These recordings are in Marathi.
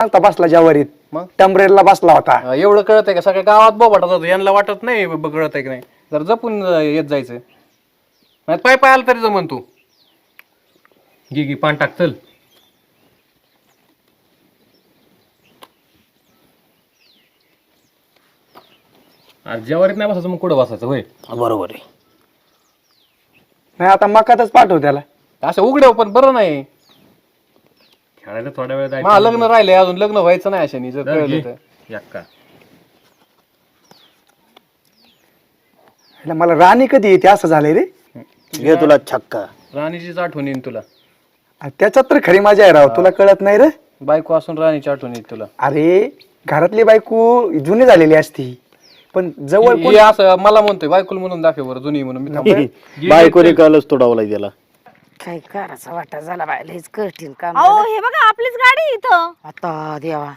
बसला ज्यावरीत मग टंबरेला बसला होता. एवढं कळत आहे का सगळ्या गावात बोबाटा जातो यांना वाटत नाही कळत आहे की नाही जर जपून येत जायचं नाही पाय पाय आलं तरी जमन तू गी पान टाक चल जेवारीत नाही बसायचं मग कुठं बसायचं होय बरोबर आहे. नाही आता मकातच पाठव त्याला. असं उघड्याव पण बरं नाही खेळायला थोड्या वेळ जायचं लग्न राहिले अजून लग्न व्हायचं नाही अशाने जर कळलं तर ह्याला मला राणी कधी येते असं झालंय रे. घे तुला छक्का. राणीचीच आठवण येईन तुला त्याच्यात तर खरी मजा आहे राव. तुला कळत नाही रे. बायको असून राणीची आठवण येईल तुला अरे घरातली बायको जुनी झालेली असती पण जवळ हे असं मला म्हणतोय बायकुल म्हणून दाखव बरं जुनी म्हणून मी थांबलोय. बायकोने कालच तोडावलाय त्याला. काय करायचा वाटा झाला बायला हेच कठीण काम अहो झालं. हे बघा आपलीच गाडी इथं. आता देवा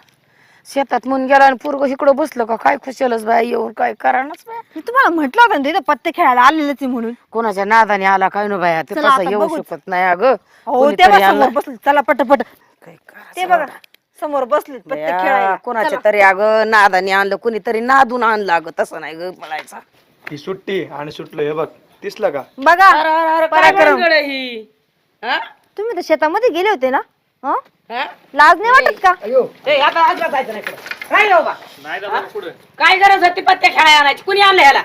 शेतात म्हणून गेला आणि पोरग इकडं बसलं का काय खुशालच बाय येऊन काय करानच बाय. मी तुम्हाला म्हटलं होतं ना तिथं पत्ते खेळायला आलेलेच आहे म्हणून. कोणाच्या नादाने आला काय नो बाया ते चला तसं आता येऊ बघूच. शकत नाही अगं. हो कोणीतरी ते आलं. समोर बसले चला पटपट काय करायचं ते बघा वाटा. समोर बसले पत्ते बाया, खेळायला. कोणाच्या चला. तरी अगं नादाने आणलं कुणीतरी नादून आणलं अगं तसं नाही ग पळायचा. ही सुट्टी आणि सुटलं हे बघ दिसलं का. बघा पराक्रम. ही हा? तुम्ही तर शेतामध्ये गेले होते ना हं? हा? लाज नाही वाटत का? ए, आता आजला जायचं नाही पुढं. काय रे बाबा? काय गरज होती पत्ते खेळायला आणायची कुणी आणलं ह्याला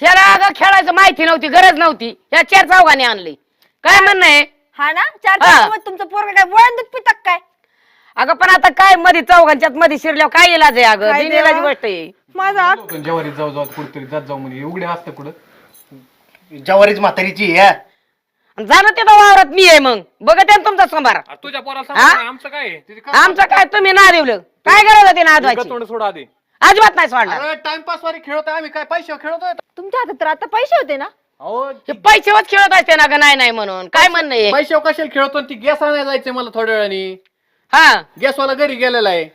ह्याला अगं खेळायचं माहिती नव्हती गरज नव्हती ह्या 4 चौघांनी आणली काय म्हणणं आहे हा ना 4 हा. तासामध्ये तुमचं पोरग काय वळण दूध पितात काय? अगं पण आता काय मध्ये चौघांच्यात मध्ये शिरल्यावर काय इलाज आहे अगं काय बिनइलाज देवा? गोष्ट आहे माझा जेवारीत जाऊ जाऊ कुठतरी जात जाऊ म्हणजे उघडे असतं कुठं जवारीच म्हातारीची आहे. जाणं ते वावरात मी आहे मग बघत आहे ना तुमचा सोमवार तुझ्या पोराला हा? सांग आमचं काय आहे? तिथे का- आमचं काय तुम्ही ना देवलं काय गरज होती नादवायची तोंड सोडा आधी अजिबात नाही सोडणार टाइमपास वारी खेळतोय आम्ही काय पैसे खेळतोय तुमच्या हातात तर आता पैसे होते ना. अहो हे पैसेवच खेळत असते ना ग नाही नाही म्हणून काय म्हणणं आहे पैसे कशाला खेळतो ती गॅस आणायला जायचंय मला थोड्या वेळाने हा गॅसवाला घरी गेलेला आहे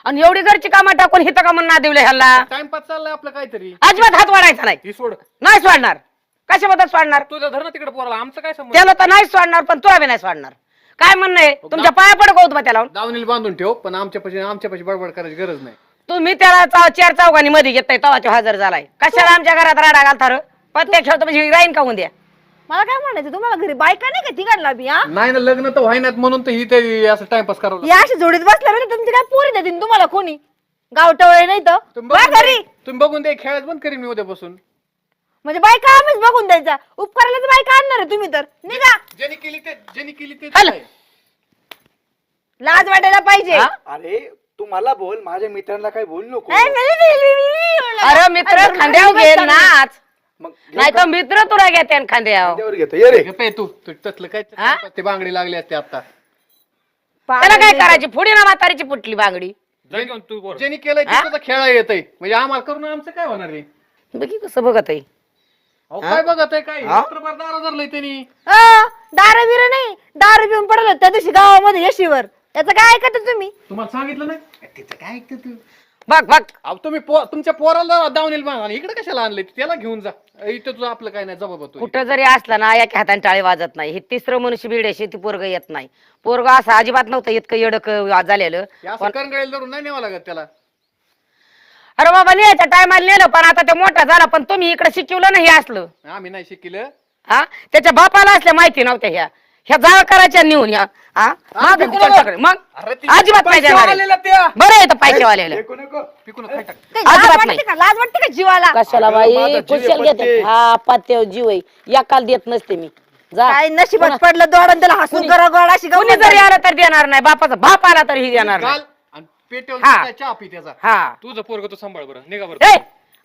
आणि एवढी घरची कामं टाकून हिथं का म्हणून ना देवलं ह्याला टाइमपास चाललाय आपलं काहीतरी अजिबात हात वाढायचा नाही ही सोड नाही सोडणार कशाबद्दल सोडणार तुझ्या धरणं तिकडे पोराला आमचं काय संबंध त्याला तर नाही सोडणार पण तुला बी नाही सोडणार काय म्हणणं आहे तुमच्या पाया पड कौत बा त्याला दावणीला बांधून ठेव पण आमच्यापाशी बडबड करायची गरज नाही तुम्ही त्याला 4 चौघांनी मध्ये घेताय तवा तो हजर झालाय कशाला आमच्या घरात राडा घालता र पत्ते खेळतो म्हणजे राहीन का उद्या मला काय म्हणायचं तुम्हाला घरी बायका नाही का तिघांना बी हा? नाही ना लग्न तर व्हायनात म्हणून तर ही ते असं टाइमपास करावं या अशी जोडीत बसल्या म्हणजे तुमची काय पोरी देतील तुम्हाला कोणी गावटवळे नाही तर वा घरी तुम्ही बघून दे खेळायला बंद करीन मी उद्यापासून म्हणजे बायका आम्हीच बघून द्यायचा उपकारालाच बायका आणणार आहे तुम्ही तर निघा. ज्यांनी केली ते हल. लाज वाटायला पाहिजे. हा? अरे तू मला बोल माझ्या मित्रांना काही बोल नको. अरे मित्र खांद्यावर घे नाच मग नाही तर मित्र तुला घेते खांद्यावर खांद्यावर घेतो ये रे. पे तू तसलं काय हा? ते बांगडी लागली असते आता त्याला काय करायची पुढे ना म्हातारीची पुटली बांगडी ज्यांनी केलंय ते सुद्धा खेळा येतंय म्हणजे आम्हाला करून आमचं काय होणार आहे बघी कसं बघत आहे अहो काय बघत आहे काय रात्रभर दारा धरलंय त्यांनी दारू बिर नाही दारू पिऊन पडलं त्या दिवशी गावामध्ये यशीवर याचं काय ऐकत तुम्ही? तुम्हाला सांगितलं नाही तिचं काय ऐकतं तू बघ बघ अहो तुम्ही तुमच्या पोराला दावणील आणि इकडे कशाला आणलंय त्याला घेऊन जा इथं तुझं आपलं काय नाही जबाब तू कुठं जरी असला ना एका हाताने टाळी वाजत नाही हे तिसरं मनुष्य बिड्याशी ती पोरग येत नाही पोरग असं अजिबात नव्हतं इतकं येडक झालेलं असं करंगळीला धरून नाही न्यावं लागत त्याला अरे बाबा लिहायच्या टायमाला नेलं पण आता ते मोठा झाला पण तुम्ही इकडे शिकवलं नाही असलं आम्ही नाही शिकलं हा त्याच्या बापाला असल्या माहिती नव्हत्या ह्या जाळ करायच्या नेऊन ह्या हा मागं तिच्याकडे. मग अजिबात पाहिजे बरं येतं पैसेवाल्याला नको नको. पिकून खाय टाक काही लाज अजिबात वाटते नाही. का? लाज वाटते का जीवाला? कशाला अगं, बाई माझा जीव कुशल आहे, घेते हा पत्त्यावर जीव आहे एकाला देत नसते मी जा काय नशिबात पडलं दोडन त्याला हसून करा गोळा अशी कुणी गंमत जरी झाली. आलं तर देणार नाही बापाचा बाप आला तरी देणार नाही काल आणि पेटेवर हा. चहा पी त्याचा हा तुझं पोरग तू सांभाळ बरं निघा बरं ए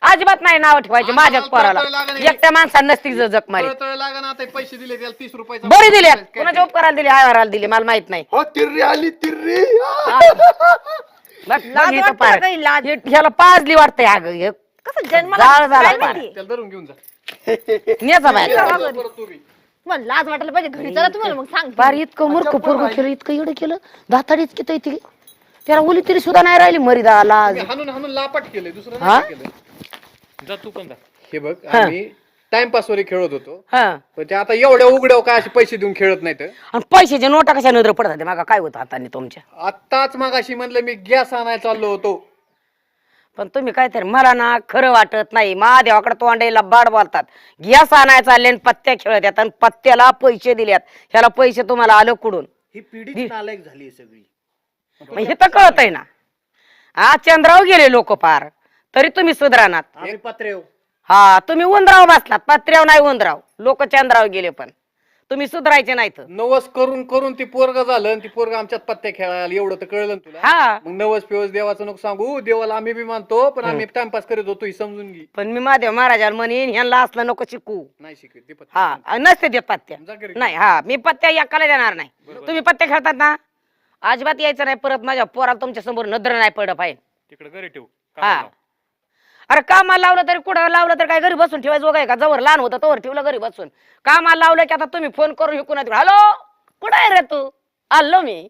अजिबात नाही नाव ठेवायचे माझ्याच पोराला एकट्या माणसाला नसती जग मारी तळ लागा ना आता पैसे दिले त्याला 30 रुपयाचा बरी दिली कुणाच्या उपकाराला दिली आयवराला दिली मला माहित नाही हो तिर्री आली तिर्री. बघ, लाज इथं वाटते पार. का काही लाज? ह्याला पाजली वाटतंय अगं हे कसं जन्माला जाळ झाला काय पार. माहिती? त्याला धरून घेऊन जा नेचा बाहेर परत तू बी तुम्हाला लाज वाटायला पाहिजे घरी चला तुम्हाला मग सांग बार इतकं मूर्ख पोरग केलं इतकं एवढं केलं दाताडीच किती ती त्याला ओली तरी सुद्धा नाही राहिली मरीदा लाज हाणून हाणून लापाट केलंय दुसरं हा? नाही केलं जा तू पण जा हे बघ आम्ही टाइमपासवर खेळत होतो हा पण ते आता एवढ्या उघड्यावर काय असे पैसे देऊन खेळत नाहीत. आणि पैशाच्या नोटा कशा नजर पडत होत्या मागा काय होतं हाताने तुमच्या? आत्ताच मगाशी म्हणलं मी गॅस आणायला चाललो होतो. पण तुम्ही काहीतरी मला ना खरं वाटत नाही. महादेवाकडे तोंडाला बाड बोलतात. गॅस आणायला चालले आणि पत्त्या खेळत येतात आणि पत्त्याला पैसे दिल्यात. ह्याला पैसे तुम्हाला आलं कुठून? ही पिढी नालायक झाली सगळी. मग हे तर कळत आहे ना. आज चंद्राव गेले लोक पार तरी तुम्ही सुधारणात. आम्ही पत्रेव हा तुम्ही उंदराव बसलात, पत्र्याव नाही उंदराव. लोक चंद्राव गेले पण तुम्ही सुधारायचे नाहीत. नवस करून करून ती पोरग झालं आणि ती पोरग आमच्यात पत्त्या खेळायला एवढं तर कळलं ना तुला. हा मग नवस पिवस देवाचं नको सांगू. देवाला आम्ही बी मानतो पण आम्ही टाइमपास करत होतो ही समजून घे. पण मी महादेव महाराजाला म्हणेन ह्यांना असलं नको शिकू. नाही शिकत ते पत्ते. हा नसते देत पत्त्या. जा घरी. नाही हा मी पत्त्या एकाला देणार नाही. तुम्ही पत्ते खेळतात ना अजिबात यायचं नाही परत. माझ्या पोराला तुमच्या समोर नजर नाही पडलं पाहिजे. तिकडे घरी ठेवू. हा अरे कामाला लावलं तरी कुठं लावलं तर काय घरी बसून ठेवायचं काय का? जवळ लहान होतं तोवर ठेवलं घरी बसून. कामाला लावलं की आता तुम्ही फोन करून हिकून हॅलो कुठं आहे रे तू? आलो मी.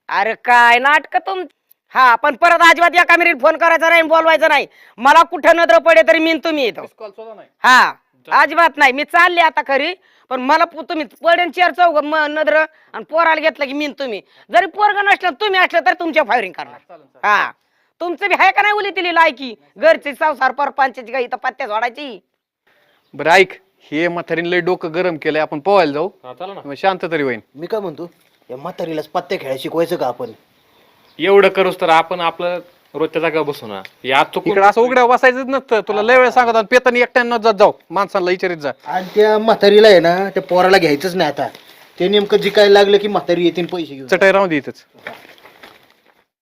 अरे काय नाटक तुम. हा पण परत अजिबात एका मिनिट फोन करायचा नाही बोलवायचं नाही. मला कुठं नजर पडे तरी मी तुम्ही येतो. कॉल सुद्धा नाही. हा अजिबात नाही. मी चालले आता खरी पण मला तुम्ही पडेन चार चौघ नजर आणि पोराला घेतलं की मी तुम्ही. जरी पोरग नसलं तुम्ही असलं तर तुमच्या फायरिंग करणार. हा तुमचं बी आहे का नाही उली तिली लायकी घरची संसार परपांची काही तर पत्त्या जोडायची. बरं ऐक हे म्हातारीने लय डोकं गरम केलंय आपण पोहायला जाऊ. मग शांत तरी होईन. मी काय म्हणतो या म्हातारीलाच पत्ते खेळायला शिकवायचं का आपण? एवढं करूच तर आपण आपलं रोजच्या जागा बसू ना. या इकडे असं उघड्यावर बसायचं नसतं. तुला लय वेळ सांगत पेतानी एकट्यानं जात जाऊ माणसाला विचारित जा. आणि त्या म्हातारीला आहे ना त्या पोराला घ्यायचंच नाही आता. ते नेमकं जिकायला लागलं की म्हातारी येतील पैसे घेऊन. चटाई राहून दे इथंच.